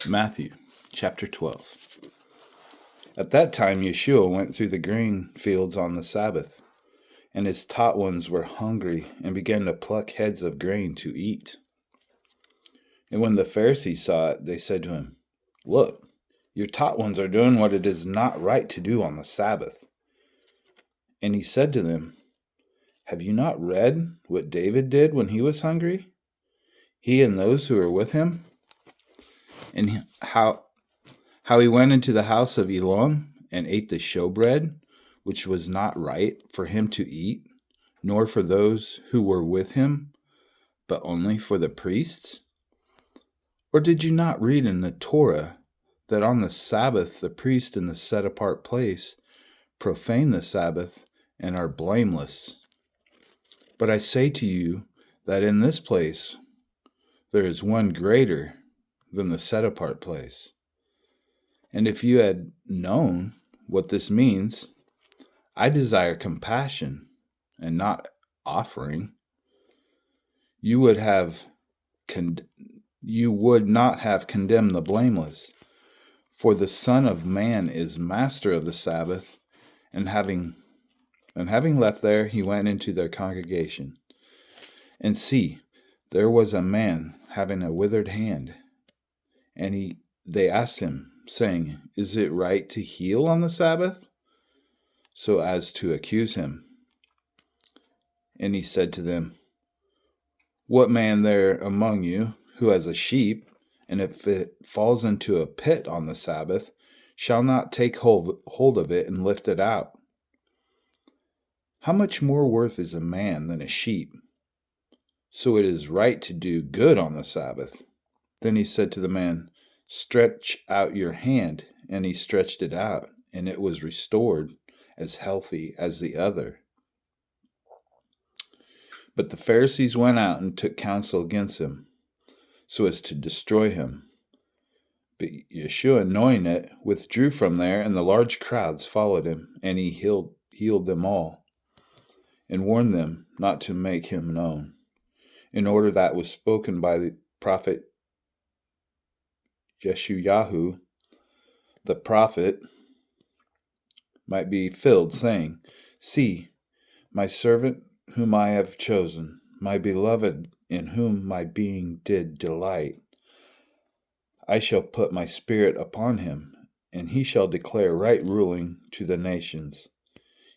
Matthew chapter 12. At that time Yeshua went through the grain fields on the Sabbath, and his taught ones were hungry and began to pluck heads of grain to eat. And when the Pharisees saw it, they said to him, "Look, your taught ones are doing what it is not right to do on the Sabbath." And he said to them, "Have you not read what David did when he was hungry, he and those who were with him? And how he went into the house of Elon and ate the showbread, which was not right for him to eat, nor for those who were with him, but only for the priests? Or did you not read in the Torah that on the Sabbath the priest in the set-apart place profane the Sabbath and are blameless? But I say to you that in this place there is one greater than the set-apart place. And if you had known what this means, I desire compassion and not offering, you would not have condemned the blameless. For the Son of Man is master of the Sabbath." And having left there, he went into their congregation. And see, there was a man having a withered hand. And they asked him, saying, "Is it right to heal on the Sabbath?" So as to accuse him. And he said to them, "What man there among you who has a sheep, and if it falls into a pit on the Sabbath, shall not take hold of it and lift it out? How much more worth is a man than a sheep? So it is right to do good on the Sabbath." Then he said to the man, "Stretch out your hand." And he stretched it out, and it was restored as healthy as the other. But the Pharisees went out and took counsel against him, so as to destroy him. But Yeshua, knowing it, withdrew from there, and the large crowds followed him, and he healed them all, and warned them not to make him known, in order that was spoken by the prophet Yeshayahu, the prophet, might be filled, saying, "See, my servant whom I have chosen, my beloved, in whom my being did delight. I shall put my spirit upon him, and he shall declare right ruling to the nations.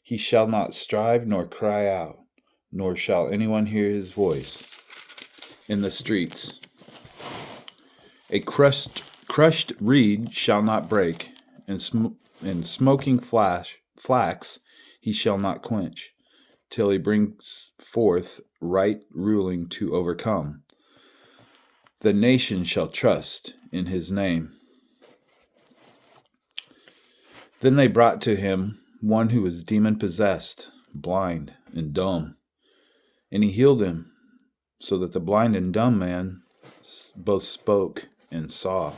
He shall not strive nor cry out, nor shall anyone hear his voice in the streets. A crushed reed shall not break, and smoking flax he shall not quench, till he brings forth right ruling to overcome. The nation shall trust in his name." Then they brought to him one who was demon-possessed, blind and dumb, and he healed him, so that the blind and dumb man both spoke and saw.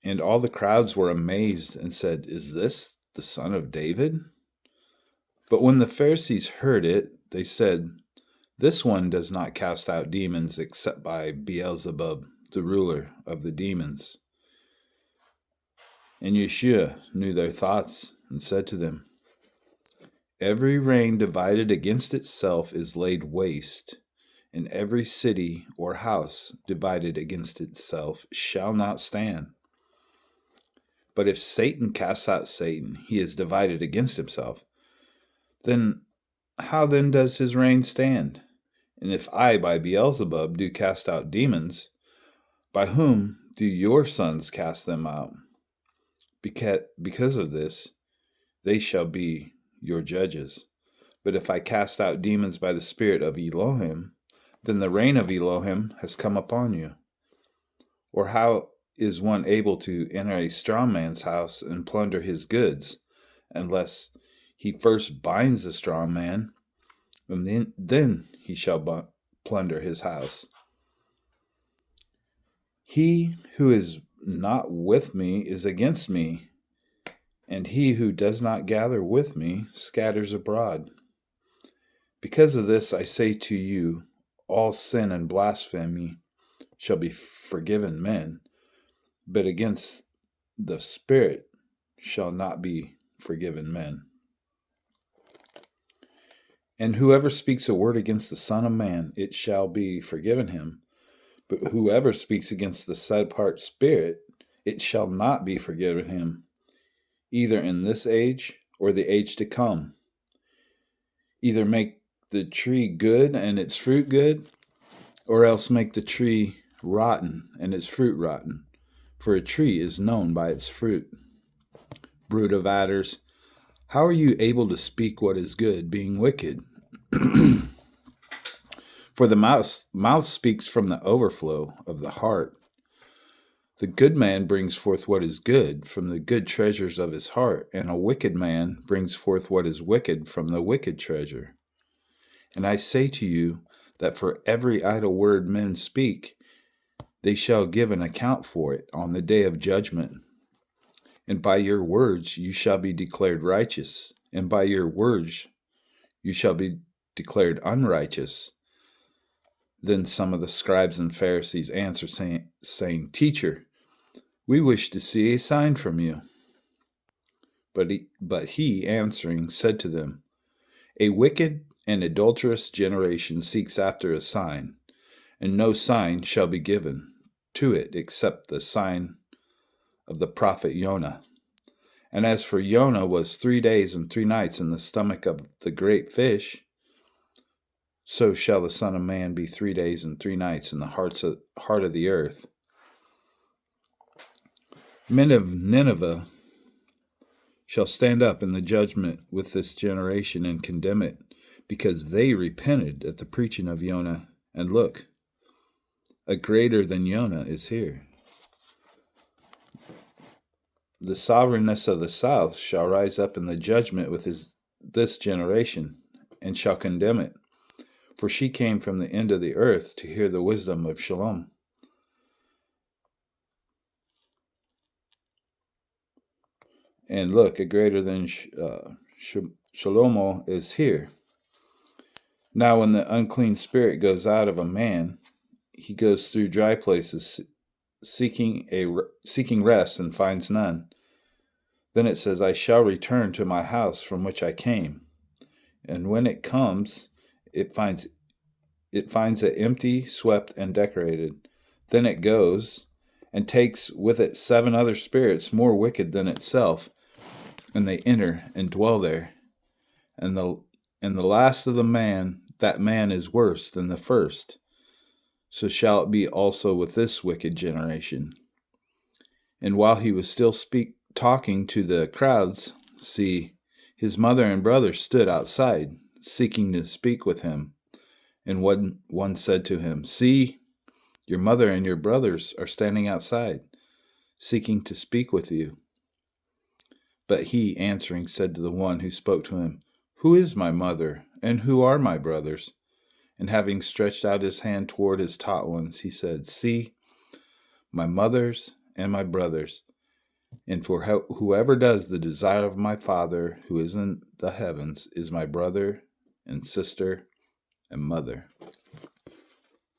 And all the crowds were amazed and said, "Is this the son of David?" But when the Pharisees heard it, they said, "This one does not cast out demons except by Beelzebub, the ruler of the demons." And Yeshua knew their thoughts and said to them, "Every reign divided against itself is laid waste, and every city or house divided against itself shall not stand. But if Satan casts out Satan, he is divided against himself. How then does his reign stand? And if I by Beelzebub do cast out demons, by whom do your sons cast them out? Because of this, they shall be your judges. But if I cast out demons by the Spirit of Elohim, then the reign of Elohim has come upon you. Or how is one able to enter a strong man's house and plunder his goods, unless he first binds the strong man, and then he shall plunder his house? He who is not with me is against me, and he who does not gather with me scatters abroad. Because of this I say to you, all sin and blasphemy shall be forgiven men, but against the Spirit shall not be forgiven men. And whoever speaks a word against the Son of Man, it shall be forgiven him. But whoever speaks against the set apart Spirit, it shall not be forgiven him, either in this age or the age to come. Either make the tree good and its fruit good, or else make the tree rotten and its fruit rotten. For a tree is known by its fruit. Brood of adders, how are you able to speak what is good, being wicked? For the mouth speaks from the overflow of the heart. The good man brings forth what is good from the good treasures of his heart, and a wicked man brings forth what is wicked from the wicked treasure. And I say to you that for every idle word men speak, they shall give an account for it on the day of judgment. And by your words you shall be declared righteous, and by your words you shall be declared unrighteous. Then some of the scribes and Pharisees answered, saying, Teacher, we wish to see a sign from you. But he answering said to them, A wicked and adulterous generation seeks after a sign, and no sign shall be given to it except the sign of the prophet Jonah. And as for Jonah was 3 days and 3 nights in the stomach of the great fish, so shall the Son of Man be 3 days and 3 nights in the heart of the earth. Men of Nineveh shall stand up in the judgment with this generation and condemn it, because they repented at the preaching of Jonah. And look, a greater than Jonah is here. The sovereignness of the south shall rise up in the judgment with this generation, and shall condemn it. For she came from the end of the earth to hear the wisdom of Shalom. And look, a greater than Shalomo is here. Now when the unclean spirit goes out of a man, he goes through dry places, seeking rest and finds none. Then it says, I shall return to my house from which I came. And when it comes, it finds it empty, swept, and decorated. Then it goes and takes with it 7 other spirits more wicked than itself, and they enter and dwell there. And the last of that man is worse than the first. So shall it be also with this wicked generation. And while he was still talking to the crowds, see, his mother and brother stood outside, seeking to speak with him. And one said to him, See, your mother and your brothers are standing outside, seeking to speak with you. But he, answering, said to the one who spoke to him, Who is my mother, and who are my brothers? And having stretched out his hand toward his taught ones, he said, See, my mothers and my brothers, and for whoever does the desire of my Father who is in the heavens is my brother and sister and mother.